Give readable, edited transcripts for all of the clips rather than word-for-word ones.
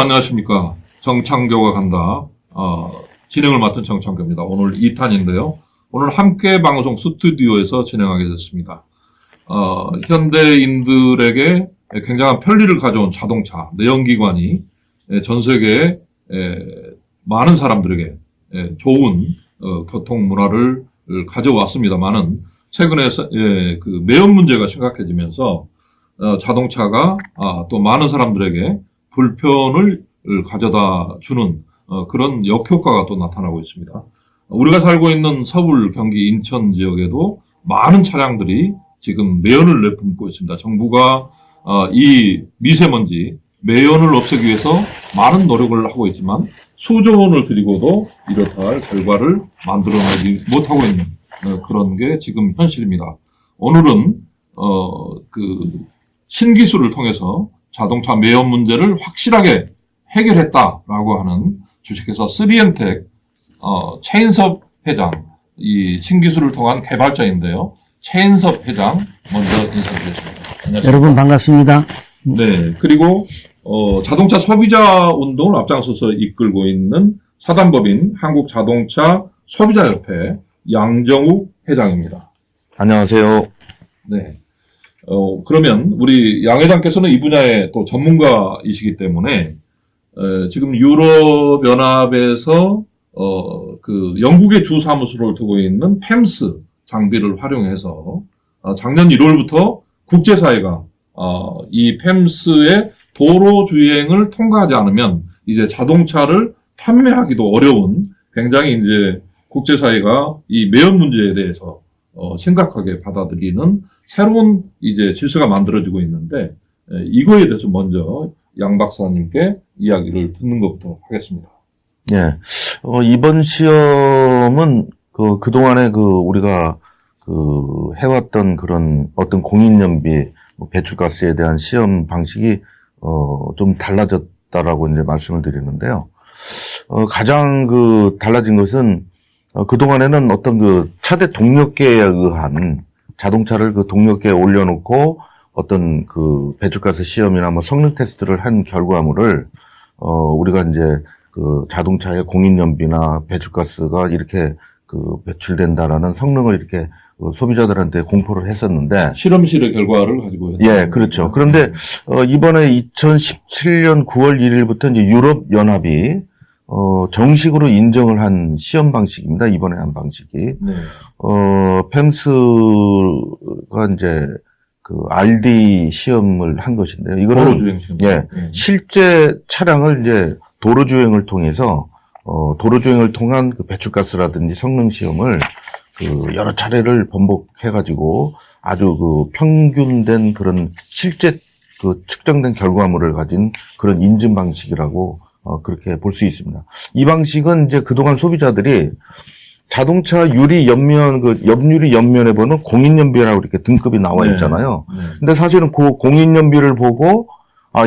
안녕하십니까. 정창교가 간다. 진행을 맡은 정창교입니다. 오늘 2탄인데요. 오늘 함께 방송 스튜디오에서 진행하게 됐습니다. 현대인들에게 굉장한 편리를 가져온 자동차, 내연기관이 전 세계에 많은 사람들에게 좋은 교통 문화를 가져왔습니다만은 최근에 그 매연 문제가 심각해지면서 자동차가 또 많은 사람들에게 불편을 가져다 주는 그런 역효과가 또 나타나고 있습니다. 우리가 살고 있는 서울, 경기, 인천 지역에도 많은 차량들이 지금 매연을 내뿜고 있습니다. 정부가 이 미세먼지, 매연을 없애기 위해서 많은 노력을 하고 있지만 수조 원을 들이고도 이렇다 할 결과를 만들어내지 못하고 있는 그런 게 지금 현실입니다. 오늘은 신기술을 통해서 자동차 매연 문제를 확실하게 해결했다라고 하는 주식회사 3M텍 최인섭 회장, 이 신기술을 통한 개발자인데요. 최인섭 회장 먼저 인사드리겠습니다. 안녕하십니까. 여러분 반갑습니다. 네, 그리고 자동차 소비자 운동을 앞장서서 이끌고 있는 사단법인 한국자동차 소비자협회 양정욱 회장입니다. 안녕하세요. 네. 그러면 우리 양 회장께서는 이 분야의 또 전문가이시기 때문에 지금 유럽연합에서 영국의 주 사무소를 두고 있는 팸스 장비를 활용해서 작년 1월부터 국제사회가 이 팸스의 도로 주행을 통과하지 않으면 이제 자동차를 판매하기도 어려운 굉장히 이제 국제사회가 이 매연 문제에 대해서 심각하게 받아들이는 새로운 이제 질서가 만들어지고 있는데 이거에 대해서 먼저 양 박사님께 이야기를 듣는 것부터 하겠습니다. 예. 이번 시험은 그동안에 우리가 해왔던 그런 어떤 공인연비, 배출가스에 대한 시험 방식이 좀 달라졌다라고 이제 말씀을 드리는데요. 가장 달라진 것은 그동안에는 어떤 차대 동력계에 의한 자동차를 동력계에 올려놓고 어떤 배출가스 시험이나 성능 테스트를 한 결과물을 우리가 이제 자동차의 공인연비나 배출가스가 이렇게 배출된다라는 성능을 이렇게 소비자들한테 공포를 했었는데 실험실의 결과를 가지고 예, 그렇죠. 그런데 이번에 2017년 9월 1일부터 이제 유럽 연합이 정식으로 인정을 한 시험 방식입니다. 이번에 한 방식이. 네. 팸스가 이제 RD 시험을 한 것인데요. 이거는 도로주행 시험. 예, 실제 차량을 이제 도로주행을 통해서 도로주행을 통한 배출가스라든지 성능 시험을 여러 차례를 번복해가지고 아주 평균된 그런 실제 측정된 결과물을 가진 그런 인증 방식이라고 그렇게 볼 수 있습니다. 이 방식은 이제 그동안 소비자들이 자동차 유리 옆면, 옆유리 옆면에 보면 공인연비라고 이렇게 등급이 나와 있잖아요. 네. 근데 사실은 그 공인연비를 보고,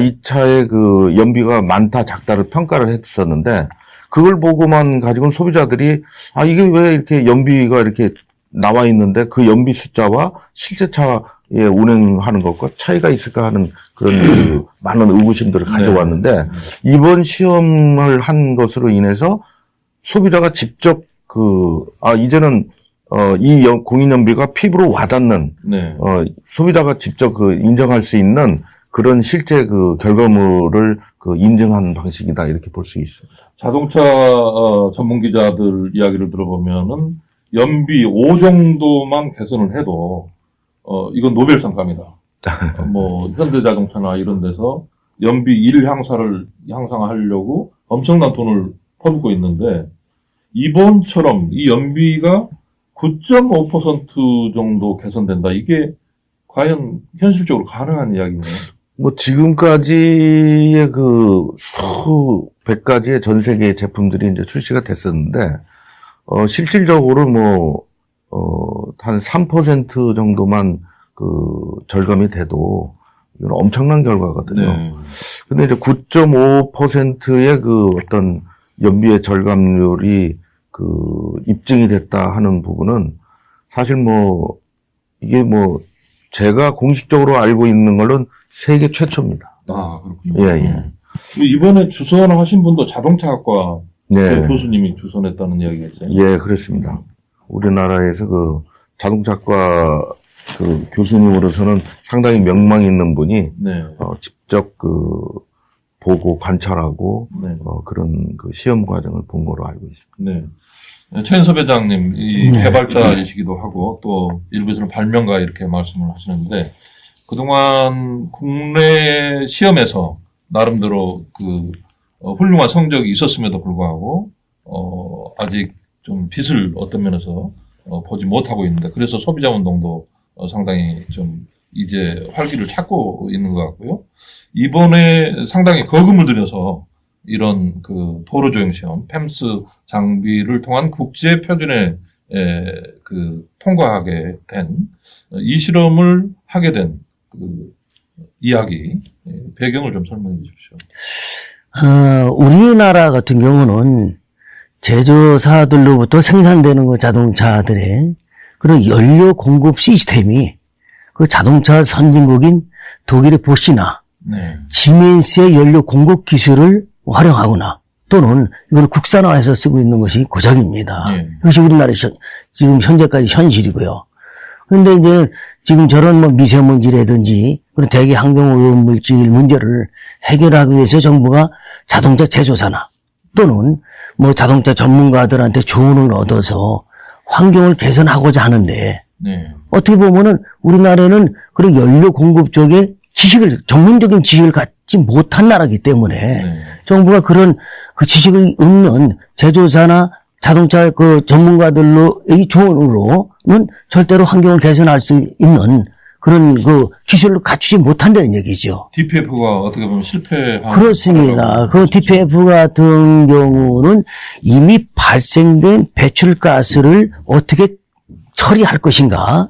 이 차의 연비가 많다, 작다를 평가를 했었는데, 그걸 보고만 가지고는 소비자들이, 이게 왜 이렇게 연비가 이렇게 나와 있는데, 그 연비 숫자와 실제 차에 운행하는 것과 차이가 있을까 하는 그런 많은 의구심들을 가져왔는데, 이번 시험을 한 것으로 인해서 소비자가 직접 이제는 이 공인연비가 피부로 와닿는 소비자가 직접 인정할 수 있는 그런 실제 결과물을 인증하는 방식이다 이렇게 볼 수 있습니다. 자동차 전문 기자들 이야기를 들어보면은 연비 5 정도만 개선을 해도 이건 노벨상감이다. 현대자동차나 이런 데서 연비 1 향상하려고 엄청난 돈을 퍼붓고 있는데 이번처럼 이 연비가 9.5% 정도 개선된다. 이게 과연 현실적으로 가능한 이야기인가요? 지금까지의 수백 가지의 전 세계의 제품들이 이제 출시가 됐었는데, 실질적으로 한 3% 정도만 절감이 돼도, 이건 엄청난 결과거든요. 네. 근데 이제 9.5%의 어떤 연비의 절감률이 입증이 됐다 하는 부분은 사실 이게 제가 공식적으로 알고 있는 걸로는 세계 최초입니다. 그렇군요. 예. 이번에 주선하신 분도 자동차학과 네. 교수님이 주선했다는 이야기가 있어요. 예, 그렇습니다. 우리나라에서 그 자동차과 그 교수님으로서는 상당히 명망 있는 분이 네. 직접 보고 관찰하고 네. 그런 그 시험 과정을 본 거로 알고 있습니다. 네. 최인섭 회장님, 이 개발자이시기도 하고, 또 일부에서는 발명가 이렇게 말씀을 하시는데, 그동안 국내 시험에서 나름대로 훌륭한 성적이 있었음에도 불구하고, 아직 좀 빛을 어떤 면에서 보지 못하고 있는데, 그래서 소비자 운동도 상당히 좀 이제 활기를 찾고 있는 것 같고요. 이번에 상당히 거금을 들여서 이런 도로조형 시험, 팸스 장비를 통한 국제 표준에 통과하게 된 이 실험을 하게 된 이야기, 배경을 좀 설명해 주십시오. 우리나라 같은 경우는 제조사들로부터 생산되는 그 자동차들의 그런 연료 공급 시스템이 그 자동차 선진국인 독일의 보시나 네. 지멘스의 연료 공급 기술을 활용하거나 또는 이걸 국산화해서 쓰고 있는 것이 고작입니다. 네. 그것이 우리나라의 지금 현재까지 현실이고요. 그런데 이제 지금 저런 뭐 미세먼지라든지 그런 대기 환경 오염 물질 문제를 해결하기 위해서 정부가 자동차 제조사나 또는 뭐 자동차 전문가들한테 조언을 얻어서 환경을 개선하고자 하는데 네. 어떻게 보면은 우리나라는 그런 연료 공급 쪽에 전문적인 지식을 갖지 못한 나라이기 때문에 네. 정부가 그런 그 지식을 없는 제조사나 자동차 전문가들로의 조언으로는 절대로 환경을 개선할 수 있는 그런 기술을 갖추지 못한다는 얘기죠. DPF가 어떻게 보면 실패한. 그렇습니다. 그 DPF 같은 경우는 이미 발생된 배출가스를 어떻게 처리할 것인가로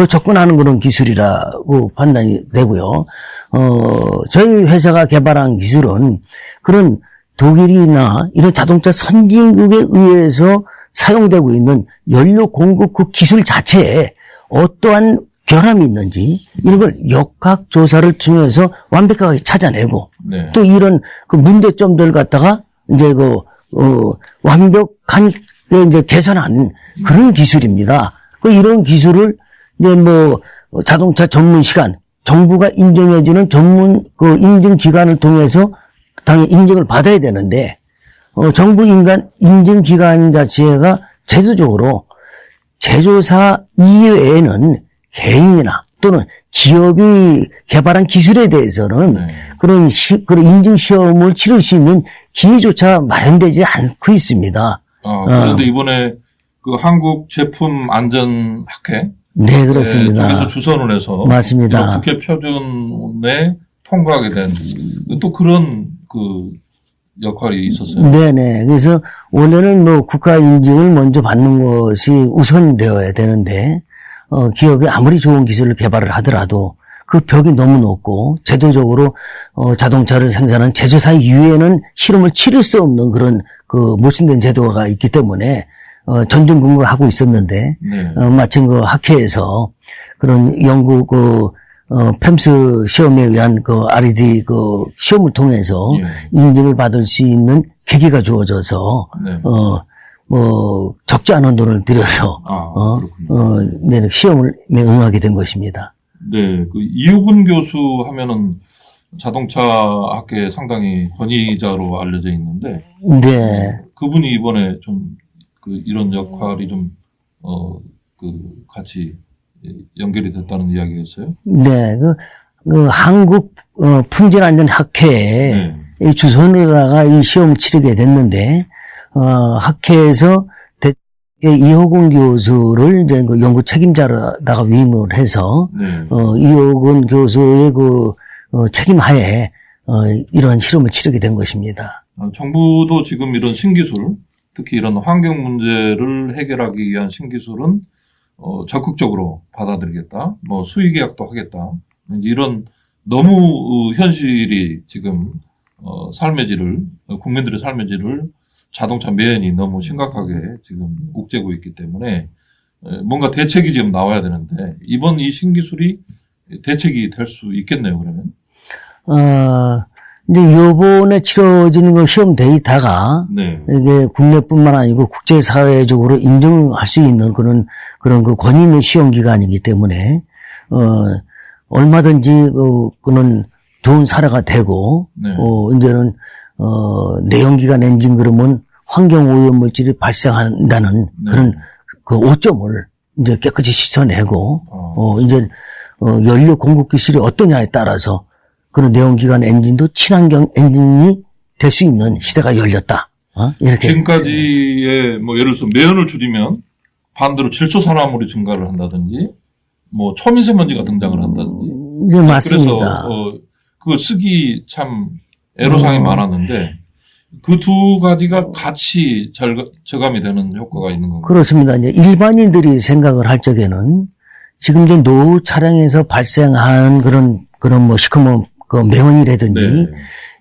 접근하는 그런 기술이라고 판단이 되고요. 저희 회사가 개발한 기술은 그런 독일이나 이런 자동차 선진국에 의해서 사용되고 있는 연료 공급 그 기술 자체에 어떠한 결함이 있는지 이런 걸 역학조사를 통해서 완벽하게 찾아내고 네. 또 이런 그 문제점들 갖다가 이제 완벽한 이제 개선한 그런 기술입니다. 이런 기술을 이제 자동차 전문 시간 정부가 인정해주는 전문 인증 기관을 통해서 당연히 인증을 받아야 되는데 정부 인증 기관 자체가 제도적으로 제조사 이외에는 개인이나 또는 기업이 개발한 기술에 대해서는 네. 그런 인증 시험을 치를 수 있는 기회조차 마련되지 않고 있습니다. 그런데 이번에 한국 제품 안전학회. 네, 그렇습니다. 쪽에서 주선을 해서. 맞습니다. 국회 표준에 통과하게 된 또 그런 역할이 있었어요. 네네. 그래서 원래는 국가 인증을 먼저 받는 것이 우선되어야 되는데, 기업이 아무리 좋은 기술을 개발을 하더라도 그 벽이 너무 높고 제도적으로 자동차를 생산한 제조사 이외에는 실험을 치를 수 없는 그런 모순된 제도가 있기 때문에 전전긍긍하고 있었는데 네. 마침 학회에서 그런 영국 팸스 시험에 의한 R&D 시험을 통해서 예. 인증을 받을 수 있는 계기가 주어져서 네. 적지 않은 돈을 들여서 네, 시험을 응하게 된 것입니다. 네, 이호근 교수 하면은 자동차 학계 상당히 권위자로 알려져 있는데, 네. 그분이 이번에 좀 이런 역할이 좀 같이 연결이 됐다는 이야기였어요. 네, 한국 품질안전학회에 네. 주선으로다가 이 시험을 치르게 됐는데 학회에서 이호근 교수를 이제 연구 책임자로다가 위임을 해서 네. 이호근 교수의 책임하에 이런 실험을 치르게 된 것입니다. 정부도 지금 이런 신기술, 특히 이런 환경 문제를 해결하기 위한 신기술은 적극적으로 받아들이겠다. 수의 계약도 하겠다. 이런 너무 현실이 지금 삶의 질을 국민들의 삶의 질을 자동차 매연이 너무 심각하게 지금 옥죄고 있기 때문에 뭔가 대책이 지금 나와야 되는데 이번 이 신기술이 대책이 될 수 있겠네요. 그러면. 이제 요번에 치러지는 그 시험 데이터가 네. 이게 국내뿐만 아니고 국제사회적으로 인정할 수 있는 그런 그 권위 있는 시험 기관이기 때문에, 얼마든지, 그는 좋은 사례가 되고, 네. 이제는, 내연기관 엔진 그러면 환경 오염물질이 발생한다는 네. 그런 그 오점을 이제 깨끗이 씻어내고, 이제, 연료 공급 기술이 어떠냐에 따라서 그런 내연기관 엔진도 친환경 엔진이 될 수 있는 시대가 열렸다. 이렇게. 지금까지의 뭐 예를 들어서 매연을 줄이면 반대로 질소산화물이 증가를 한다든지 뭐 초미세먼지가 등장을 한다든지. 네, 맞습니다. 그래서 그거 쓰기 참 애로사항이 많았는데 그 두 가지가 같이 저감이 되는 효과가 있는 건가요? 그렇습니다. 이제 일반인들이 생각을 할 적에는 지금 이제 노후 차량에서 발생한 그런 뭐 시커먼 그 매연이라든지 네.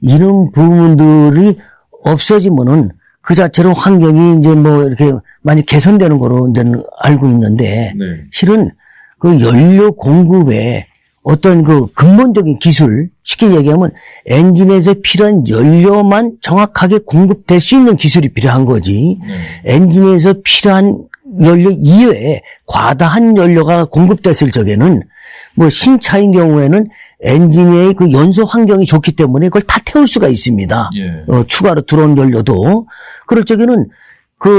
이런 부분들이 없어지면은 그 자체로 환경이 이제 뭐 이렇게 많이 개선되는 거로 이제는 알고 있는데 네. 실은 그 연료 공급에 어떤 그 근본적인 기술, 쉽게 얘기하면 엔진에서 필요한 연료만 정확하게 공급될 수 있는 기술이 필요한 거지. 네. 엔진에서 필요한 연료 이외에 과다한 연료가 공급됐을 적에는 뭐 신차인 경우에는 엔진의 그 연소 환경이 좋기 때문에 그걸 다 태울 수가 있습니다. 예. 추가로 들어온 연료도. 그럴 적에는 그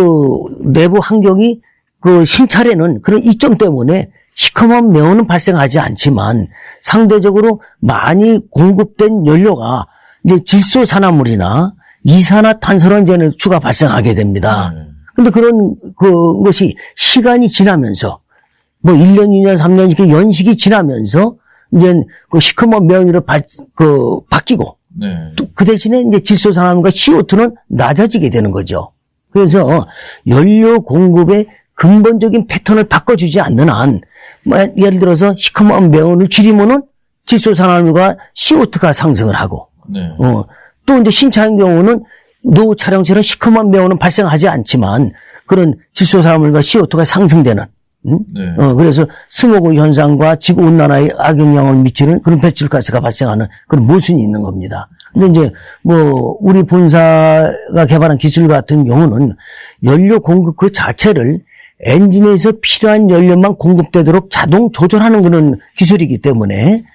내부 환경이 그 신차례는 그런 이점 때문에 시커먼 매연은 발생하지 않지만 상대적으로 많이 공급된 연료가 이제 질소산화물이나 이산화탄소연제는 추가 발생하게 됩니다. 네. 근데 그런 것이 시간이 지나면서 뭐 1년, 2년, 3년 이렇게 연식이 지나면서 이제 그 시커먼 매연으로 바뀌고 네. 또 그 대신에 이제 질소산화물과 CO2는 낮아지게 되는 거죠. 그래서 연료 공급의 근본적인 패턴을 바꿔주지 않는 한, 뭐 예를 들어서 시커먼 매연을 줄이면은 질소산화물과 CO2가 상승을 하고, 네. 또 이제 신차인 경우는 노후 차량처럼 시커먼 매연은 발생하지 않지만 그런 질소산화물과 CO2가 상승되는, 네. 그래서 스모그 현상과 지구 온난화에 악영향을 미치는 그런 배출가스가 발생하는 그런 모순이 있는 겁니다. 근데 이제 뭐 우리 본사가 개발한 기술 같은 경우는 연료 공급 그 자체를 엔진에서 필요한 연료만 공급되도록 자동 조절하는 그런 기술이기 때문에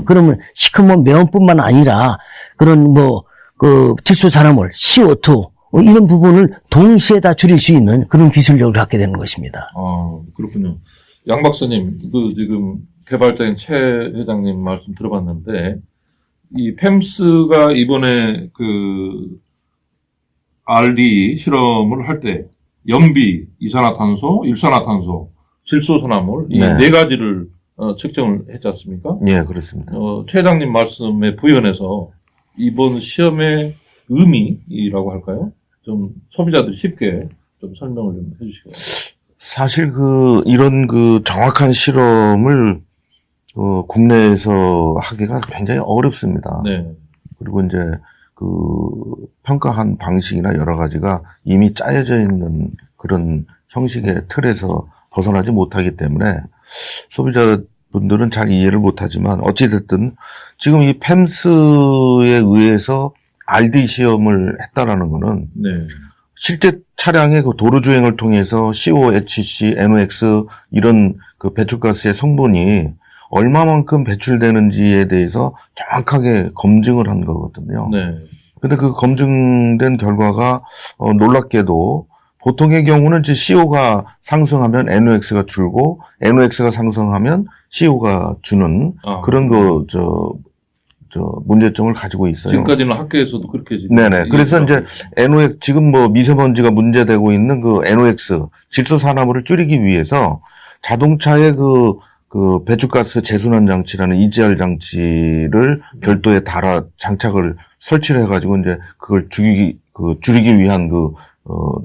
그러면 시커먼 매연뿐만 아니라 그런 뭐 그 질소산화물, CO2 이런 부분을 동시에 다 줄일 수 있는 그런 기술력을 갖게 되는 것입니다. 아, 그렇군요. 양 박사님, 그 지금 개발자인 최 회장님 말씀 들어봤는데 이 펨스가 이번에 그 RD 실험을 할 때 연비, 이산화탄소, 일산화탄소, 질소산화물 이 네. 네 가지를 측정을 했지 않습니까? 예, 그렇습니다. 최 회장님 말씀에 부연해서 이번 시험의 의미라고 할까요? 좀 소비자들이 쉽게 좀 설명을 좀 해주시고요. 사실 이런 정확한 실험을 국내에서 하기가 굉장히 어렵습니다. 네. 그리고 이제 평가한 방식이나 여러 가지가 이미 짜여져 있는 그런 형식의 틀에서 벗어나지 못하기 때문에 소비자분들은 잘 이해를 못하지만 어찌됐든 지금 이 펨스에 의해서 RD 시험을 했다라는 거는 네. 실제 차량의 그 도로 주행을 통해서 COHC, NOx 이런 그 배출가스의 성분이 얼마만큼 배출되는지에 대해서 정확하게 검증을 한 거거든요. 네. 근데 그 검증된 결과가 놀랍게도 보통의 경우는 이제 CO가 상승하면 NOx가 줄고 NOx가 상승하면 CO가 주는 그런 문제점을 가지고 있어요. 지금까지는 학교에서도 그렇게 지금. 네네. 그래서 이제 NOx, 지금 뭐 미세먼지가 문제되고 있는 그 NOx, 질소산화물을 줄이기 위해서 자동차의 그 배출가스 재순환 장치라는 EGR 장치를 별도에 장착을 설치를 해가지고 이제 그걸 줄이기 위한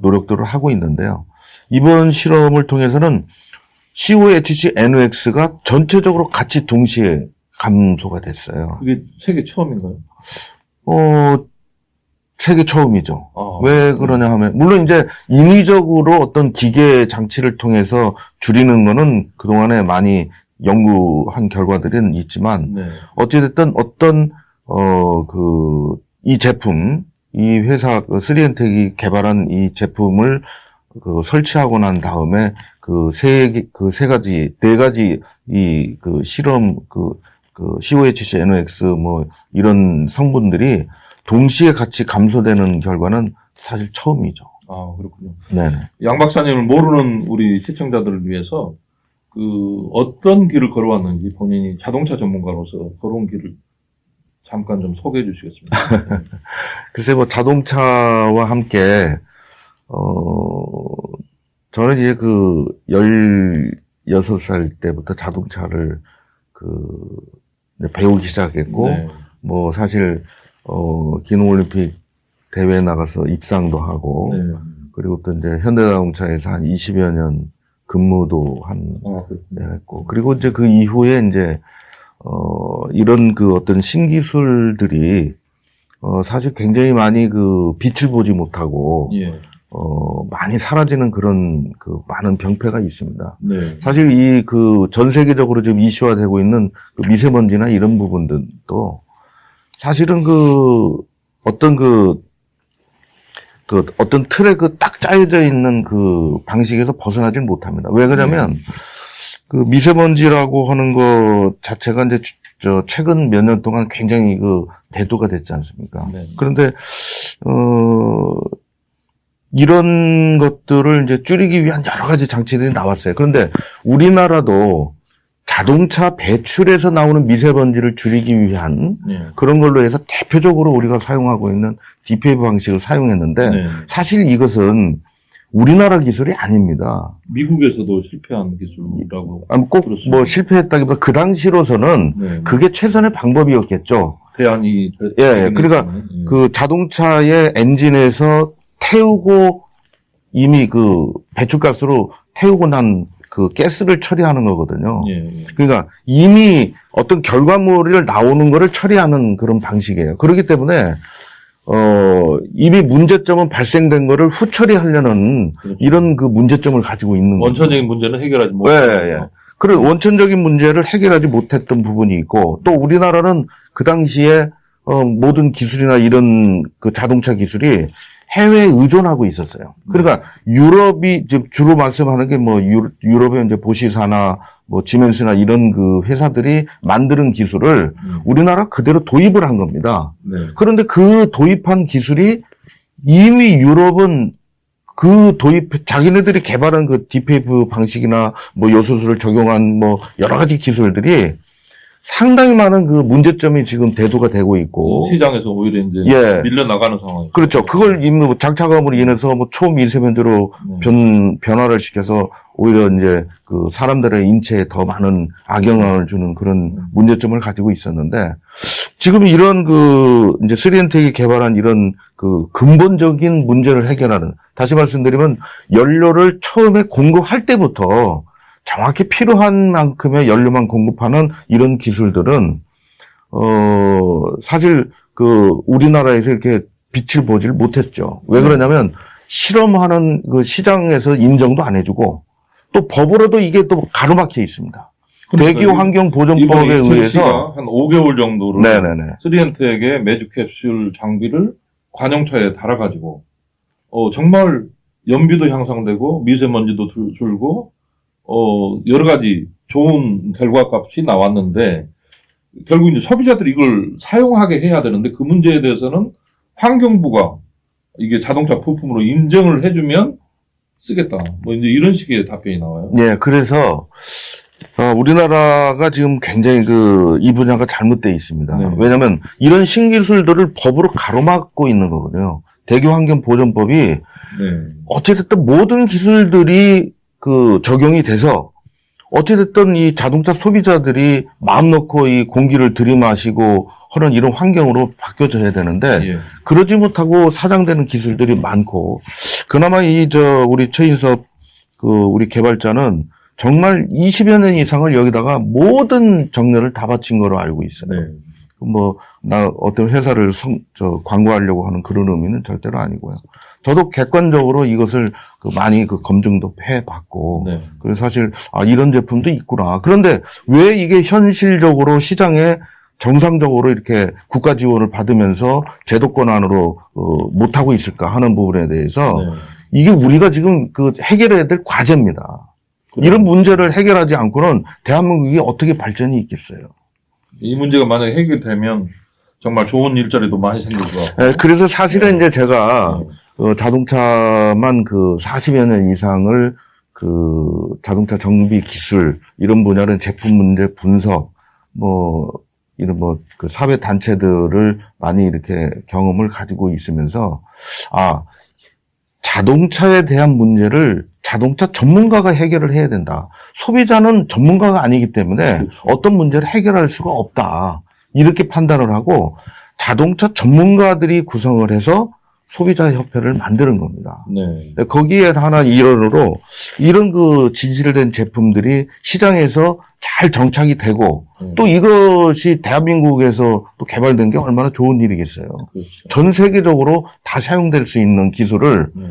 노력들을 하고 있는데요. 이번 실험을 통해서는 COHC, NOx가 전체적으로 같이 동시에 감소가 됐어요. 그게 세계 처음인가요? 세계 처음이죠. 아, 왜 그러냐 하면, 물론 이제 인위적으로 어떤 기계 장치를 통해서 줄이는 거는 그동안에 많이 연구한 결과들은 있지만, 네. 어찌됐든 어떤, 이 제품, 이 회사, 3엔텍이 개발한 이 제품을 설치하고 난 다음에 네 가지 실험, COHC, NOx 이런 성분들이 동시에 같이 감소되는 결과는 사실 처음이죠. 아, 그렇군요. 네네. 양 박사님을 모르는 우리 시청자들을 위해서 어떤 길을 걸어왔는지 본인이 자동차 전문가로서 걸어온 길을 잠깐 좀 소개해 주시겠습니까? 글쎄, 자동차와 함께, 저는 이제 16살 때부터 자동차를 배우기 시작했고, 네. 사실, 기능올림픽 대회에 나가서 입상도 하고, 네. 그리고 또 이제 현대자동차에서 한 20여 년 근무도 했고, 그리고 이제 그 이후에 이제, 이런 어떤 신기술들이, 사실 굉장히 많이 빛을 보지 못하고, 예. 많이 사라지는 그런 많은 병폐가 있습니다. 네. 사실 이 전 세계적으로 지금 이슈화되고 있는 미세먼지나 이런 부분들도 사실은 어떤 틀에 딱 짜여져 있는 방식에서 벗어나질 못합니다. 왜 그러냐면 미세먼지라고 하는 것 자체가 이제 최근 몇 년 동안 굉장히 대두가 됐지 않습니까? 네. 그런데 이런 것들을 이제 줄이기 위한 여러 가지 장치들이 나왔어요. 그런데 우리나라도 자동차 배출에서 나오는 미세먼지를 줄이기 위한 네. 그런 걸로 해서 대표적으로 우리가 사용하고 있는 DPF 방식을 사용했는데 네. 사실 이것은 우리나라 기술이 아닙니다. 미국에서도 실패한 기술이라고. 꼭 그렇습니다. 실패했다기보다 그 당시로서는 네. 그게 최선의 방법이었겠죠. 대안이. 예, 그러니까 자동차의 엔진에서 태우고 이미 배출가스로 태우고 난 가스를 처리하는 거거든요. 예. 그러니까 이미 어떤 결과물을 나오는 거를 처리하는 그런 방식이에요. 그렇기 때문에 이미 문제점은 발생된 거를 후처리하려는 그렇죠. 이런 문제점을 가지고 있는 거죠. 원천적인 문제는 해결하지 못하고. 예. 그런 원천적인 문제를 해결하지 못했던 부분이 있고 또 우리나라는 그 당시에 모든 기술이나 이런 자동차 기술이 해외에 의존하고 있었어요. 그러니까 유럽이 주로 말씀하는 게 유럽의 이제 보시사나 지멘스나 이런 회사들이 만드는 기술을 우리나라 그대로 도입을 한 겁니다. 네. 그런데 도입한 기술이 이미 유럽은 자기네들이 개발한 DPF 방식이나 요소수를 적용한 여러 가지 기술들이 상당히 많은 문제점이 지금 대두가 되고 있고. 시장에서 오히려 이제 밀려나가는 상황이죠. 그렇죠. 그걸 이미 장차감으로 인해서 초미세먼지로 변화를 시켜서 오히려 이제 사람들의 인체에 더 많은 악영향을 주는 그런 문제점을 가지고 있었는데 지금 이런 이제 3엔텍이 개발한 이런 근본적인 문제를 해결하는, 다시 말씀드리면 연료를 처음에 공급할 때부터 정확히 필요한 만큼의 연료만 공급하는 이런 기술들은 사실 우리나라에서 이렇게 빛을 보질 못했죠. 왜 그러냐면 실험하는 시장에서 인정도 안 해주고 또 법으로도 이게 또 가로막혀 있습니다. 대기 환경 보존법에 의해서 한 5개월 정도를 네네네. 3엔텍의 매주 캡슐 장비를 관용차에 달아가지고 정말 연비도 향상되고 미세먼지도 줄고 여러 가지 좋은 결과값이 나왔는데, 결국 이제 소비자들이 이걸 사용하게 해야 되는데, 그 문제에 대해서는 환경부가 이게 자동차 부품으로 인정을 해주면 쓰겠다. 이제 이런 식의 답변이 나와요. 네, 그래서, 우리나라가 지금 굉장히 이 분야가 잘못되어 있습니다. 네. 왜냐면 이런 신기술들을 법으로 가로막고 있는 거거든요. 대기환경보전법이 네. 어찌됐든 모든 기술들이 적용이 돼서 어찌됐든 이 자동차 소비자들이 마음 놓고 이 공기를 들이마시고 하는 이런 환경으로 바뀌어져야 되는데 그러지 못하고 사장되는 기술들이 많고, 그나마 우리 최인섭 우리 개발자는 정말 20여 년 이상을 여기다가 모든 정열을 다 바친 거로 알고 있어요. 네. 어떤 회사를 광고하려고 하는 그런 의미는 절대로 아니고요. 저도 객관적으로 이것을 많이 검증도 해봤고, 네. 그래서 사실, 이런 제품도 있구나. 그런데 왜 이게 현실적으로 시장에 정상적으로 이렇게 국가 지원을 받으면서 제도권 안으로 못하고 있을까 하는 부분에 대해서 네. 이게 우리가 지금 그 해결해야 될 과제입니다. 이런 문제를 해결하지 않고는 대한민국이 어떻게 발전이 있겠어요. 이 문제가 만약에 해결되면 정말 좋은 일자리도 많이 생길 것 같고. 네, 그래서 사실은 이제 제가 자동차만 그 40여 년 이상을 그 자동차 정비 기술 이런 분야는 제품 문제 분석 이런 그 사회 단체들을 많이 이렇게 경험을 가지고 있으면서 자동차에 대한 문제를 자동차 전문가가 해결을 해야 된다. 소비자는 전문가가 아니기 때문에 그렇죠. 어떤 문제를 해결할 수가 없다. 이렇게 판단을 하고 자동차 전문가들이 구성을 해서 소비자 협회를 만드는 겁니다. 네. 거기에 하나 일원으로 이런 그 진실된 제품들이 시장에서 잘 정착이 되고 또 이것이 대한민국에서 또 개발된 게 얼마나 좋은 일이겠어요. 그렇죠. 전 세계적으로 다 사용될 수 있는 기술을 네.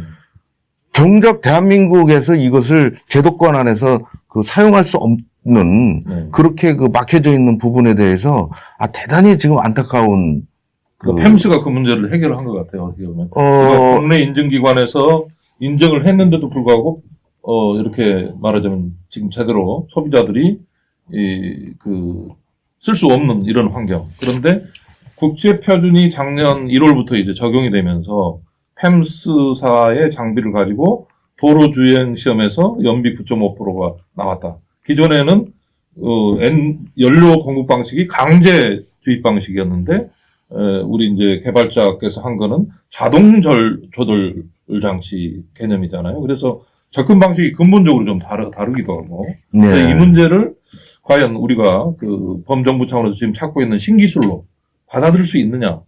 정작 대한민국에서 이것을 제도권 안에서 그 사용할 수 없는 네. 그렇게 그 막혀져 있는 부분에 대해서 대단히 지금 안타까운 팸스가 그 문제를 해결한 것 같아요. 어떻게 보면. 그러니까 국내 인증기관에서 인정을 했는데도 불구하고 이렇게 말하자면 지금 제대로 소비자들이 쓸 수 없는 이런 환경. 그런데 국제 표준이 작년 1월부터 이제 적용이 되면서 팸스사의 장비를 가지고 도로 주행 시험에서 연비 9.5%가 나왔다. 기존에는 연료 공급 방식이 강제 주입 방식이었는데 우리 이제 개발자께서 한 거는 자동 조절 장치 개념이잖아요. 그래서 접근 방식이 근본적으로 좀 다르기도 하고. 네. 이 문제를 과연 우리가 그 범정부 차원에서 지금 찾고 있는 신기술로 받아들일 수 있느냐?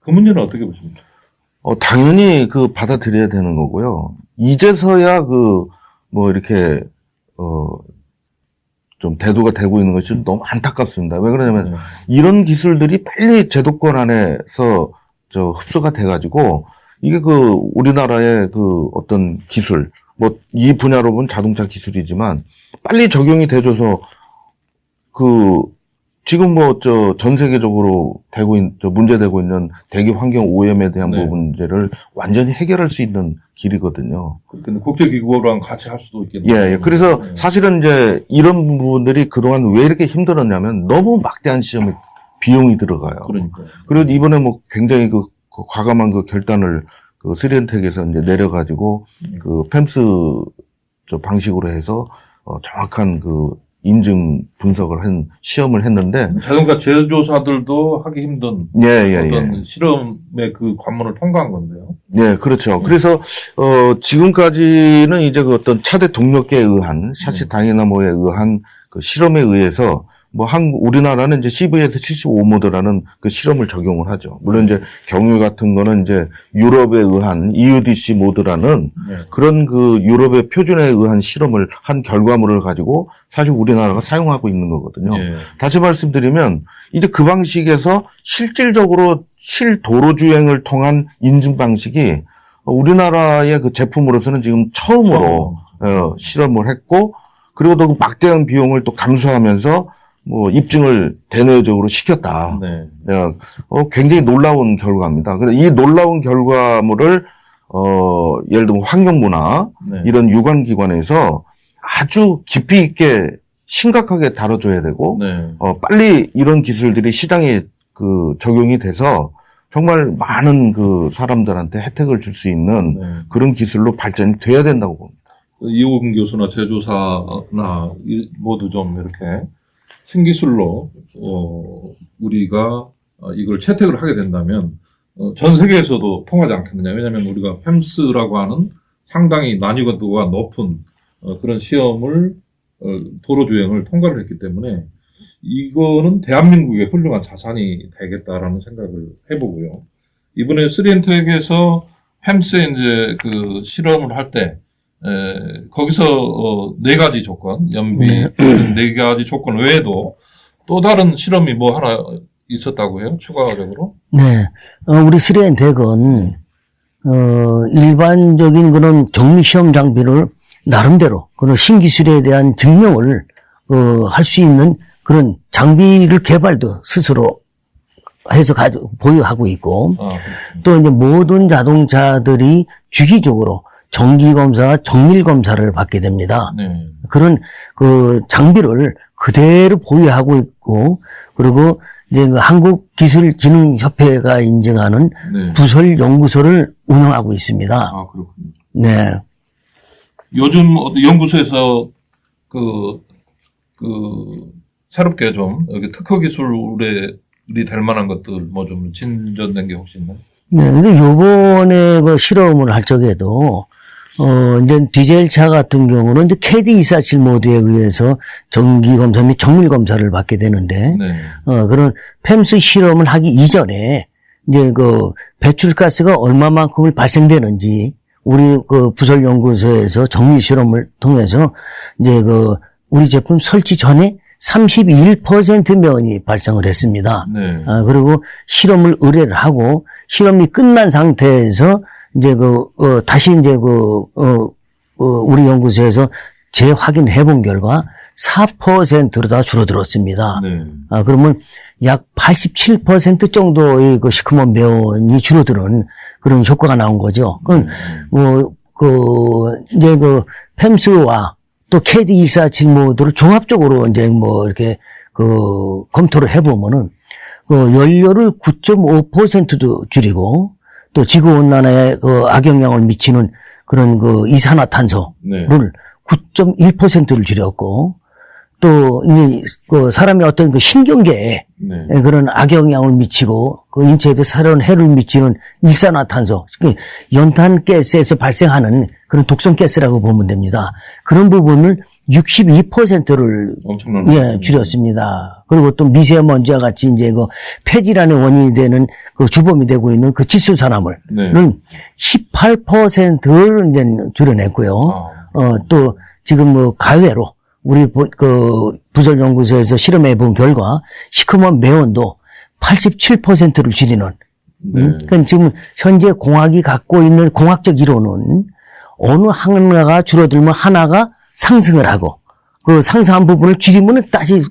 그 문제는 어떻게 보십니까? 당연히 받아들여야 되는 거고요. 이제서야 이렇게, 좀 대두가 되고 있는 것이 너무 안타깝습니다. 왜 그러냐면, 이런 기술들이 빨리 제도권 안에서 흡수가 돼가지고, 이게 우리나라의 어떤 기술, 이 분야로 보면 자동차 기술이지만, 빨리 적용이 돼줘서, 지금 전 세계적으로 문제되고 있는 대기 환경 오염에 대한 네. 문제를 완전히 해결할 수 있는 길이거든요. 근데 국제기구랑 같이 할 수도 있겠네요. 예. 그래서 사실은 이제 이런 부분들이 그동안 왜 이렇게 힘들었냐면 너무 막대한 시험에 비용이 들어가요. 그러니까. 그리고 이번에 굉장히 과감한 결단을 스리엔텍에서 이제 내려가지고 팸스 방식으로 해서 정확한 인증 분석을 시험을 했는데 자동차 제조사들도 하기 힘든 어떤 실험의 그 관문을 통과한 건데요. 예, 그렇죠. 그래서 지금까지는 이제 어떤 차대 동력계에 의한 샤시 다이나모에 의한 실험에 의해서 우리나라는 이제 CV에서 75모드라는 실험을 적용을 하죠. 물론 이제 경유 같은 거는 이제 유럽에 의한 EUDC 모드라는 그런 유럽의 표준에 의한 실험을 한 결과물을 가지고 사실 우리나라가 사용하고 있는 거거든요. 다시 말씀드리면 이제 그 방식에서 실질적으로 실도로 주행을 통한 인증 방식이 우리나라의 제품으로서는 지금 처음으로 실험을 했고 그리고 또 막대한 비용을 또 감수하면서 입증을 대내적으로 시켰다. 네. 굉장히 놀라운 결과입니다. 그래서 이 놀라운 결과물을, 예를 들면 환경부나 이런 유관기관에서 아주 깊이 있게 심각하게 다뤄줘야 되고, 빨리 이런 기술들이 시장에 적용이 돼서 정말 많은 사람들한테 혜택을 줄 수 있는 그런 기술로 발전이 돼야 된다고 봅니다. 이호근 교수나 제조사나 모두 좀 이렇게 신기술로 우리가 이걸 채택을 하게 된다면 전 세계에서도 통하지 않겠느냐. 왜냐하면 우리가 팸스라고 하는 상당히 난이도가 높은 그런 시험을 도로 주행을 통과를 했기 때문에 이거는 대한민국의 훌륭한 자산이 되겠다라는 생각을 해보고요. 이번에 스리엔텍에서 팸스에 이제 실험을 할 때 거기서 4가지 조건, 연비 4가지 조건 외에도 또 다른 실험이 하나 있었다고 해요? 추가적으로? 네. 우리 스리엔텍은 일반적인 그런 정밀시험 장비를 나름대로 그런 신기술에 대한 증명을 할 수 있는 그런 장비를 개발도 스스로 해서 보유하고 있고, 또 이제 모든 자동차들이 주기적으로 정기검사와 정밀검사를 받게 됩니다. 네. 그런 그 장비를 그대로 보유하고 있고, 그리고 이제 그 한국기술진흥협회가 인증하는 네. 부설연구소를 운영하고 있습니다. 아, 그렇군요. 네. 요즘 연구소에서 새롭게 좀 여기 특허 기술이 될 만한 것들 뭐 좀 진전된 게 혹시 있나요? 네, 근데 요번에 그 실험을 할 적에도, 이제 디젤 차 같은 경우는 이제 KD247 모드에 의해서 정기검사 및 정밀검사를 받게 되는데, 네. 그런 팸스 실험을 하기 이전에, 이제 그 배출가스가 얼마만큼을 발생되는지, 우리 그 부설연구소에서 정밀 실험을 통해서, 이제 그 우리 제품 설치 전에 31% 면이 발생을 했습니다. 네. 그리고 실험을 의뢰를 하고 실험이 끝난 상태에서 이제 다시 이제 우리 연구소에서 재확인해 본 결과 4%로 다 줄어들었습니다. 네. 그러면 약 87% 정도의 그 시커먼 매연이 줄어드는 그런 효과가 나온 거죠. 그건 이제 팸스와 또 KD247 모드를 종합적으로 이제 뭐 이렇게 검토를 해보면은 연료를 9.5%도 줄이고 또 지구 온난화에 악영향을 미치는 그런 이산화탄소를 네. 9.1%를 줄였고 또 사람의 어떤 신경계에 네. 그런 악영향을 미치고 인체에도 새로운 해를 미치는 이산화탄소, 연탄가스에서 발생하는 그런 독성 가스라고 보면 됩니다. 그런 부분을 62%를 엄청난 줄였습니다. 그리고 또 미세먼지와 같이 이제 폐질환의 원인이 되는 주범이 되고 있는 질소산화물은 네. 18%를 이제 줄여냈고요. 또 지금 가외로 우리 부설연구소에서 실험해 본 결과 시커먼 매연도 87%를 줄이는. 그러니까 지금 현재 공학이 갖고 있는 공학적 이론은 어느 하나가 줄어들면 하나가 상승을 하고 그 상승한 부분을 줄이면 다시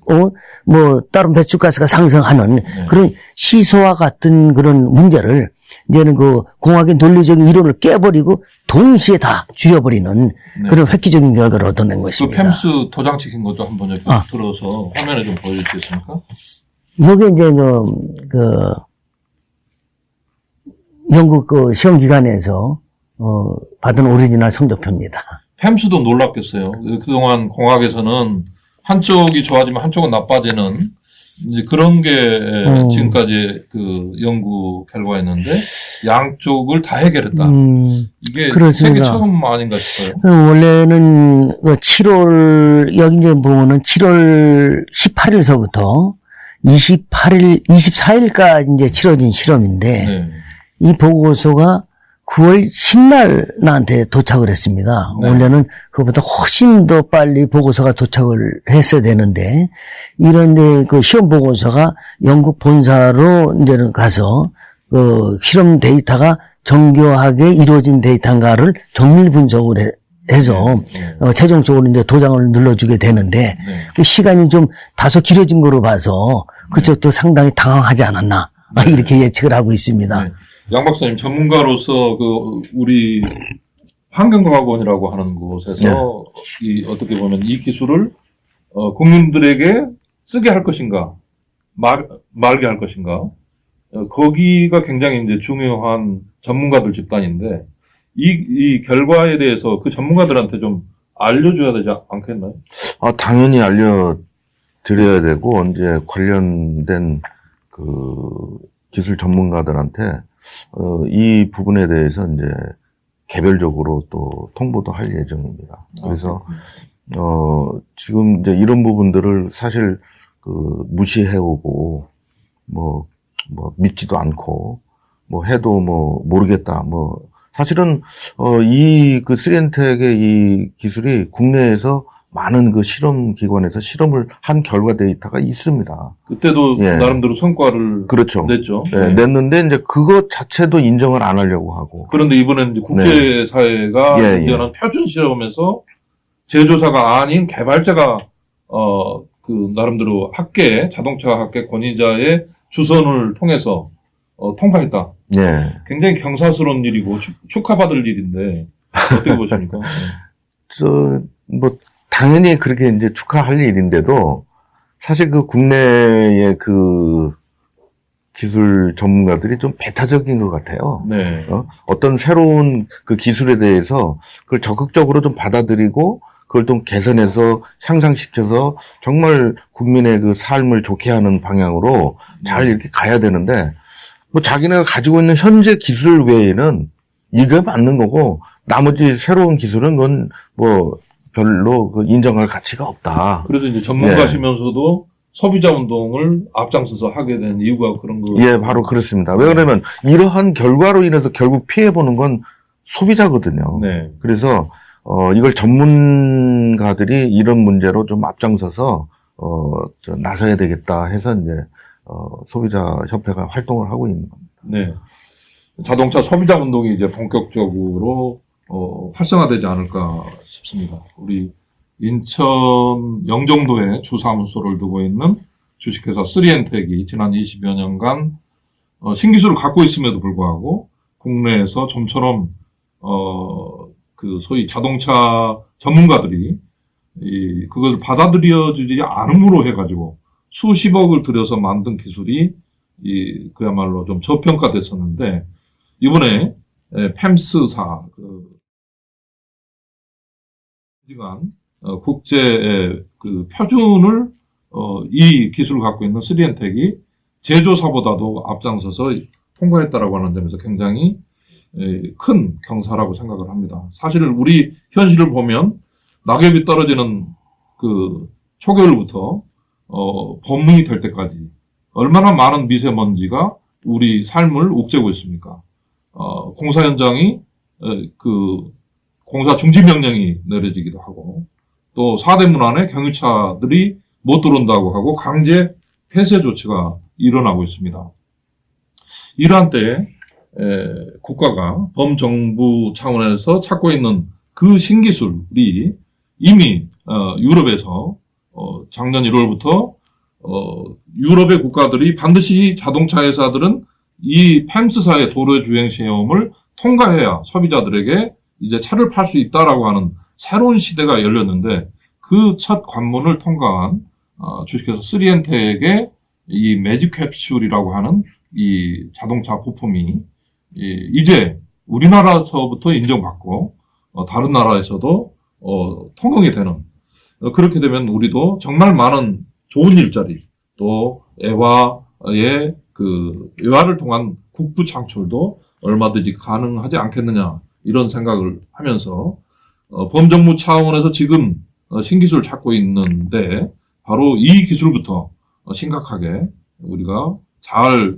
다른 배출가스가 상승하는 그런 시소와 같은 그런 문제를 이제는 공학의 논리적인 이론을 깨버리고 동시에 다 줄여버리는 그런 획기적인 결과를 얻어낸 것입니다. 팸스 도장 찍힌 것도 한번 이렇게 들어서 화면에 좀 보여줄 수 있습니까? 이게 이제 영국 시험기관에서 받은 오리지널 성적표입니다. 팸스도 놀랍겠어요. 그동안 공학에서는 한쪽이 좋아지면 한쪽은 나빠지는 이제 그런 게 지금까지 연구 결과였는데 양쪽을 다 해결했다. 이게 그렇습니다. 세계 처음 아닌가 싶어요. 원래는 7월 여기 이제 보면은 7월 18일서부터 24일까지 이제 치러진 실험인데 네. 이 보고서가 9월 10날 나한테 도착을 했습니다. 네. 원래는 그것보다 훨씬 더 빨리 보고서가 도착을 했어야 되는데, 이런데 시험 보고서가 영국 본사로 이제는 가서, 실험 데이터가 정교하게 이루어진 데이터인가를 정밀 분석을 해서, 최종적으로 이제 도장을 눌러주게 되는데, 그 시간이 좀 다소 길어진 거로 봐서, 그쪽도 상당히 당황하지 않았나, 이렇게 예측을 하고 있습니다. 네. 양 박사님 전문가로서 우리 환경과학원이라고 하는 곳에서 어떻게 보면 이 기술을 국민들에게 쓰게 할 것인가 말게 할 것인가 거기가 굉장히 이제 중요한 전문가들 집단인데 이 결과에 대해서 그 전문가들한테 좀 알려줘야 되지 않겠나요? 당연히 알려드려야 되고 이제 관련된 기술 전문가들한테 이 부분에 대해서 이제 개별적으로 또 통보도 할 예정입니다. 그래서 지금 이제 이런 부분들을 사실 무시해오고 믿지도 않고 해도 모르겠다 사실은 이 스리엔텍의 이 기술이 국내에서 많은 실험 기관에서 실험을 한 결과 데이터가 있습니다. 그때도 나름대로 성과를 그렇죠. 냈죠. 네, 냈는데 이제 그것 자체도 인정을 안 하려고 하고. 그런데 이번엔 이제 국제사회가 인정한 표준 실험에서 제조사가 아닌 개발자가 나름대로 자동차 학계 권위자의 주선을 통해서 통과했다. 예. 굉장히 경사스러운 일이고 축하받을 일인데 어떻게 보십니까? 뭐 당연히 그렇게 이제 축하할 일인데도 사실 그 국내의 그 기술 전문가들이 좀 배타적인 것 같아요. 네. 어떤 새로운 그 기술에 대해서 그걸 적극적으로 좀 받아들이고 그걸 좀 개선해서 향상시켜서 정말 국민의 그 삶을 좋게 하는 방향으로 잘 이렇게 가야 되는데 뭐 자기네가 가지고 있는 현재 기술 외에는 이게 맞는 거고 나머지 새로운 기술은 그건 뭐 별로 그 인정할 가치가 없다. 그래서 이제 전문가시면서도 소비자 운동을 앞장서서 하게 된 이유가 그런 거. 예, 바로 그렇습니다. 왜 그러면 이러한 결과로 인해서 결국 피해보는 건 소비자거든요. 네. 그래서 이걸 전문가들이 이런 문제로 좀 앞장서서 나서야 되겠다 해서 이제 소비자 협회가 활동을 하고 있는 겁니다. 네. 자동차 소비자 운동이 이제 본격적으로 활성화되지 않을까 싶습니다. 우리 인천 영종도에 주사무소를 두고 있는 주식회사 3엔텍이 지난 20여 년간 신기술을 갖고 있음에도 불구하고 국내에서 좀처럼 그 소위 자동차 전문가들이 그걸 받아들여주지 않음으로 해가지고 수십억을 들여서 만든 기술이 그야말로 좀 저평가됐었는데 이번에 팸스사 시간 국제 그 표준을 이 기술을 갖고 있는 3엔텍이 제조사보다도 앞장서서 통과했다라고 하는 점에서 굉장히 큰 경사라고 생각을 합니다. 사실 우리 현실을 보면 낙엽이 떨어지는 그 초겨울부터 범문이 될 때까지 얼마나 많은 미세먼지가 우리 삶을 옥죄고 있습니까? 공사 현장이 그 공사 중지 명령이 내려지기도 하고 또 4대 문안에 경유차들이 못 들어온다고 하고 강제 폐쇄 조치가 일어나고 있습니다. 이러한 때에 국가가 범정부 차원에서 찾고 있는 그 신기술이 이미 유럽에서 작년 1월부터 유럽의 국가들이 반드시 자동차 회사들은 이 팸스사의 도로 주행 시험을 통과해야 소비자들에게 이제 차를 팔 수 있다라고 하는 새로운 시대가 열렸는데 그 첫 관문을 통과한 주식회사 3엔텍의 이 매직 캡슐이라고 하는 이 자동차 부품이 이제 우리나라에서부터 인정받고 다른 나라에서도 통용이 되는 그렇게 되면 우리도 정말 많은 좋은 일자리 또 애화의 그 애화를 통한 국부 창출도 얼마든지 가능하지 않겠느냐 이런 생각을 하면서 범정부 차원에서 지금 신기술을 찾고 있는데 바로 이 기술부터 심각하게 우리가 잘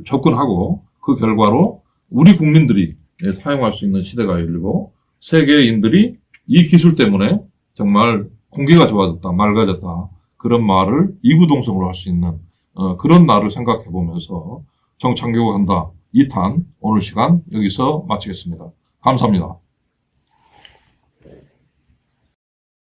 접근하고 그 결과로 우리 국민들이 사용할 수 있는 시대가 열리고 세계인들이 이 기술 때문에 정말 공기가 좋아졌다, 맑아졌다 그런 말을 이구동성으로 할 수 있는 그런 날을 생각해 보면서 정창교가 한다 2탄 오늘 시간 여기서 마치겠습니다. 감사합니다.